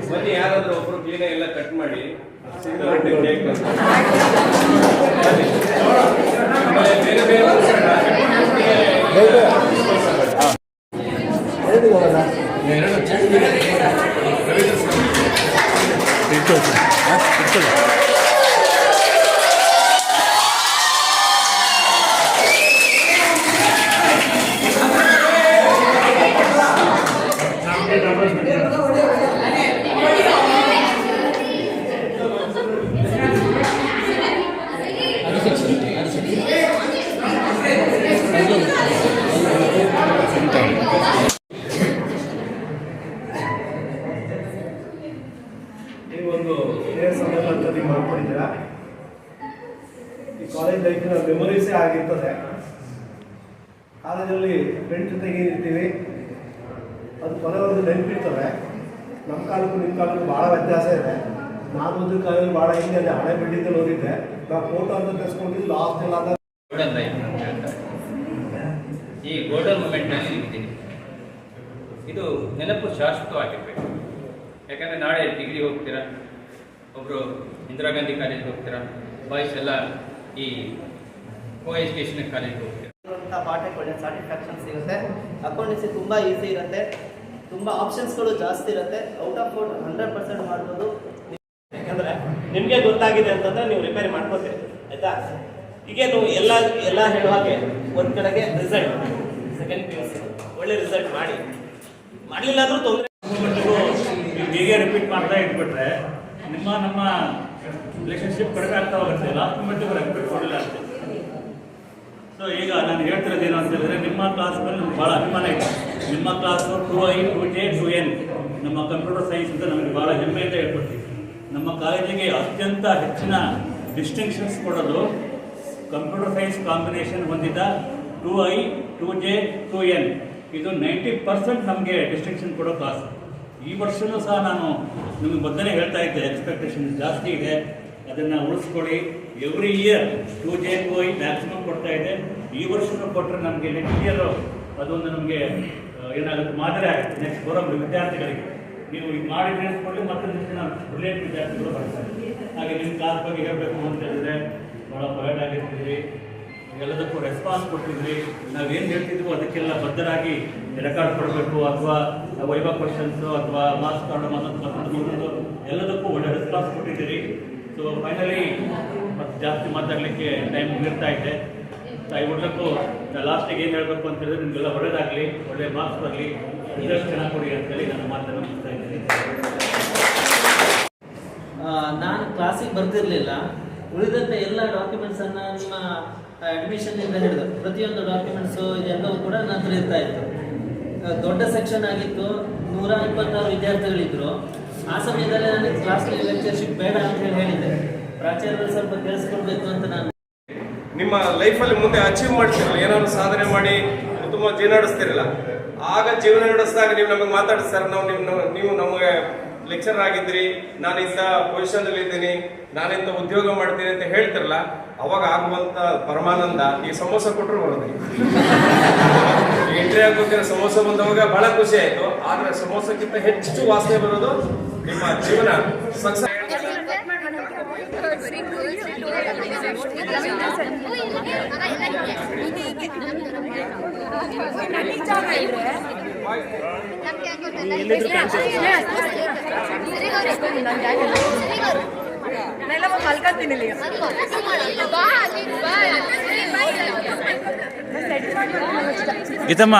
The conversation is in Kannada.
ಬನ್ನಿ, ಯಾರಾದ್ರೂ ಒಬ್ರು ಕ್ಲೀನಾಗಿ ಎಲ್ಲ ಕಟ್ ಮಾಡಿ ಬೇರೆ ಬೇರೆ ಮಾಡ್ಕೊಂಡಿದ್ದೀರಾ. ಈ ಕಾಲೇಜ್ ಲೈಫಿನ ಮೆಮೊರೀಸೇ ಆಗಿರ್ತದೆ. ಕಾಲೇಜಲ್ಲಿ ಫ್ರೆಂಡ್ ಜೊತೆಗೆ ಇರ್ತೀವಿ, ಅದು ಕೊನೆವರೆಗೂ ನೆನಪಿರ್ತದೆ. ನಮ್ಮ ಕಾಲಕ್ಕೂ ನಿಮ್ಮ ಕಾಲಕ್ಕೂ ಭಾಳ ವ್ಯತ್ಯಾಸ ಇದೆ. ನಾನು ಓದಿದ ಕಾಲೇಜಲ್ಲಿ ಭಾಳ ಹಿಂದೆ ಅದೇ ಹಳೆ ಬಿಲ್ಡಿಂಗಲ್ಲಿ ಓದಿದ್ದೆ. ನಾವು ಫೋಟೋ ಅಂತ ತೆಗೆಸ್ಕೊಂಡಿದ್ದು ಲಾಸ್ಟ್ ಎಲ್ಲ ಈ ಗೋಲ್ಡನ್ ಮೂಮೆಂಟ್ನಲ್ಲಿ ಇದ್ದೀನಿ. ಇದು ನೆನಪು ಶಾಶ್ವತವಾಗಿರಬೇಕು. ಯಾಕಂದರೆ ನಾಳೆ ಡಿಗ್ರಿ ಹೋಗ್ತೀರಾ, ಒಬ್ಬರು ಇಂದಿರಾ ಗಾಂಧಿ ಕಾಲೇಜ್ಗೆ ಹೋಗ್ತೀರಾ, ಬಾಯ್ಸ್ ಎಲ್ಲ ಈ ಕೋ ಎಜುಕೇಷನ್ ಕಾಲೇಜ್ಗೆ ಹೋಗ್ತೀರಾ. ಪಾಠಕ್ಕೆ ಒಳ್ಳೆ ಸ್ಯಾಟಿಸ್ಫ್ಯಾಕ್ಷನ್ ಸಿಗುತ್ತೆ. ಅಕೌಂಟೆನ್ಸಿ ತುಂಬ ಈಸಿ ಇರುತ್ತೆ, ತುಂಬ ಆಪ್ಷನ್ಸ್ಗಳು ಜಾಸ್ತಿ ಇರುತ್ತೆ. ಔಟ್ ಆಫ್ 100% ಮಾಡ್ಬೋದು. ಯಾಕಂದರೆ ನಿಮಗೆ ಗೊತ್ತಾಗಿದೆ ಅಂತಂದರೆ ನೀವು ರಿಪೇರಿ ಮಾಡ್ಕೋತೀರಿ, ಆಯಿತಾ? ಈಗೇನು ಎಲ್ಲ ಹೇಳೋ ಹಾಗೆ ಒಂದು ಕಡೆಗೆ ರಿಸಲ್ಟ್ ಸೆಕೆಂಡ್ PUC ಒಳ್ಳೆ ರಿಸಲ್ಟ್ ಮಾಡಲಿಲ್ಲ ಅಂದರೂ ತೊಂದರೆ. ಹೀಗೆ ರಿಪೀಟ್ ಮಾಡ್ತಾ ಇಟ್ಬಿಟ್ರೆ ನಮ್ಮ ರಿಲೇಷನ್ಶಿಪ್ ಕಡಿಮೆ ಆಗ್ತಾ ಹೋಗುತ್ತೆ. ಲಾಸ್ಟ್ ಮೂಮೆಂಟಿಗೆ ರೆಸ್ಪೆಕ್ಟ್ ಕೊಡಲಿಲ್ಲ ಅಷ್ಟೇ. ಸೊ ಈಗ ನಾನು ಹೇಳ್ತಿರೋದೇನು ಅಂತ ಹೇಳಿದ್ರೆ, ನಿಮ್ಮ ಕ್ಲಾಸ್ ಮೇಲೆ ನಮ್ಗೆ ಭಾಳ ಅಭಿಮಾನ ಇದೆ. ನಿಮ್ಮ ಕ್ಲಾಸು 2I 2J 2N ನಮ್ಮ ಕಂಪ್ಯೂಟರ್ ಸೈನ್ಸ್ ಅಂತ ನಮಗೆ ಭಾಳ ಹೆಮ್ಮೆಯಿಂದ ಹೇಳ್ಕೊಡ್ತೀವಿ. ನಮ್ಮ ಕಾಲೇಜಿಗೆ ಅತ್ಯಂತ ಹೆಚ್ಚಿನ ಡಿಸ್ಟಿಂಕ್ಷನ್ಸ್ ಕೊಡೋದು ಕಂಪ್ಯೂಟರ್ ಸೈನ್ಸ್ ಕಾಂಬಿನೇಷನ್ ಹೊಂದಿದ 2I 2J 2N. ಇದು 90% ನಮಗೆ ಡಿಸ್ಟಿಂಕ್ಷನ್ ಕೊಡೋ ಕ್ಲಾಸ್. ಈ ವರ್ಷವೂ ಸಹ ನಾನು ನಿಮಗೆ ಮೊದಲೇ ಹೇಳ್ತಾ ಇದ್ದೆ, ಎಕ್ಸ್ಪೆಕ್ಟೇಷನ್ ಜಾಸ್ತಿ ಇದೆ, ಅದನ್ನು ಉಳಿಸ್ಕೊಳ್ಳಿ. Every year 2J 2I maximum ಕೊಡ್ತಾ ಇದೆ. ಈ ವರ್ಷನೂ ಕೊಟ್ಟರೆ ನಮಗೆ ನೆಕ್ಸ್ಟ್ ಇಯರು ಅದೊಂದು ನಮಗೆ ಏನಾಗುತ್ತೆ, ಮಾದರಿ ಆಗುತ್ತೆ ನೆಕ್ಸ್ಟ್ ಬರೋ ವಿದ್ಯಾರ್ಥಿಗಳಿಗೆ. ನೀವು ಈಗ ಮಾಡಿ ನೆನೆಸ್ಕೊಳ್ಳಿ, ಮತ್ತು ನೆಕ್ಸ್ಟ್ ರಿಲೇಟ್ ವಿದ್ಯಾರ್ಥಿಗಳು ಬರ್ತಾರೆ. ಹಾಗೆ ನಿಮ್ಮ ಕ್ಲಾಸ್ ಬಗ್ಗೆ ಹೇಳಬೇಕು ಅಂತ ಹೇಳಿದ್ರೆ ಭಾಳ ಪ್ರೊವೈಡ್ ಆಗಿರ್ತಿದ್ರಿ, ಎಲ್ಲದಕ್ಕೂ ರೆಸ್ಪಾನ್ಸ್ ಕೊಟ್ಟಿದ್ರಿ. ನಾವೇನು ಹೇಳ್ತಿದ್ವೋ ಅದಕ್ಕೆಲ್ಲ ಬದ್ಧರಾಗಿ ರೆಕಾರ್ಡ್ ಕೊಡಬೇಕು, ಅಥವಾ ವೈವಾ ಕ್ವಶನ್ಸು ಅಥವಾ ಮಾರ್ಕ್ಸ್ ಕಾರ್ಡು ಮತ್ತೊಂದು ಎಲ್ಲದಕ್ಕೂ ಒಳ್ಳೆ ರೆಸ್ಪಾನ್ಸ್ ಕೊಟ್ಟಿದ್ದೀರಿ. ಸೊ ಫೈನಲಿ ಮತ್ತು ಜಾಸ್ತಿ ಮಾತಾಡಲಿಕ್ಕೆ ಟೈಮ್ ಮುಗಿರ್ತಾ ಇದೆ. ಇವತ್ತಕ್ಕೂ ಲಾಸ್ಟಿಗೆ ಏನು ಹೇಳಬೇಕು ಅಂತ ಹೇಳಿದ್ರೆ, ನಿಮಗೆಲ್ಲ ಒಳ್ಳೆಯದಾಗಲಿ, ಒಳ್ಳೆ ಮಾರ್ಕ್ಸ್ ಬರಲಿ, ರಿಸಲ್ಟ್ ಚೆನ್ನಾಗಿ ಕೊಡಿ ಅಂತೇಳಿ ನನ್ನ ಮಾತನ್ನು ಮುಗಿಸ್ತಾ ಇದ್ದೀನಿ. ನಾನು ಕ್ಲಾಸಿಗೆ ಬರ್ತಿರಲಿಲ್ಲ. ಉಳಿದಂಥ ಎಲ್ಲ ಡಾಕ್ಯುಮೆಂಟ್ಸನ್ನು ನಿಮ್ಮ ಅಡ್ಮಿಷನ್ನಿಂದ ಹಿಡಿದು ಪ್ರತಿಯೊಂದು ಡಾಕ್ಯುಮೆಂಟ್ಸು ಇದೆಲ್ಲವೂ ಕೂಡ ನನ್ನ ಹತ್ರ ಇರ್ತಾ ಇತ್ತು. ದೊಡ್ಡ ಸೆಕ್ಷನ್ ಆಗಿತ್ತು, 126 ವಿದ್ಯಾರ್ಥಿಗಳಿದ್ದರು. ಆ ಸಮಯದಲ್ಲೇ ನನಗೆ ಕ್ಲಾಸ್ ಲೆಕ್ಚರ್ಶಿಪ್ ಬೇಡ ಅಂತ ಹೇಳಿದ್ದೆ. ಪ್ರಾಚಾರ್ಯರು ಸ್ವಲ್ಪ ಕೇಳಿಸ್ಕೊಳ್ಬೇಕು ಅಂತ ನಾನು. ನಿಮ್ಮ ಲೈಫಲ್ಲಿ ಮುಂದೆ ಅಚೀವ್ ಮಾಡ್ತಿರಲ್ಲ, ಏನಾದ್ರು ಸಾಧನೆ ಮಾಡಿ ತುಂಬ ಜೀವನ ನಡೆಸ್ತಿರಲ್ಲ, ಆಗ ಜೀವನ ನಡೆಸಿದಾಗ ನೀವು ನಮಗೆ ಮಾತಾಡಿಸ್ತಾರೆ, ನೀವು ನಮಗೆ ಲೆಕ್ಚರ್ ಆಗಿದ್ರಿ, ನಾನು ಇಂಥ ಪೊಸಿಷನಲ್ಲಿ ಇದ್ದೀನಿ, ನಾನಿಂಥ ಉದ್ಯೋಗ ಮಾಡ್ತೀನಿ ಅಂತ ಹೇಳ್ತಿರಲ್ಲ, ಅವಾಗ ಆಗುವಂಥ ಪರಮಾನಂದ ಈ ಸಮೋಸ ಕೊಟ್ಟರು ಬರೋದು. ಎಂಟ್ರಿ ಆಗೋದಿನ ಸಮೋಸ ಬಂದವಾಗ ಬಹಳ ಖುಷಿ ಆಯಿತು. ಆದರೆ ಸಮೋಸಕ್ಕಿಂತ ಹೆಚ್ಚು ವಾಸನೆ ಬರೋದು ನಿಮ್ಮ ಜೀವನ ಸಕ್ಸಸ್. ಮಲ್ಕಂತೀನಿ ಗೀತಮ್ಮ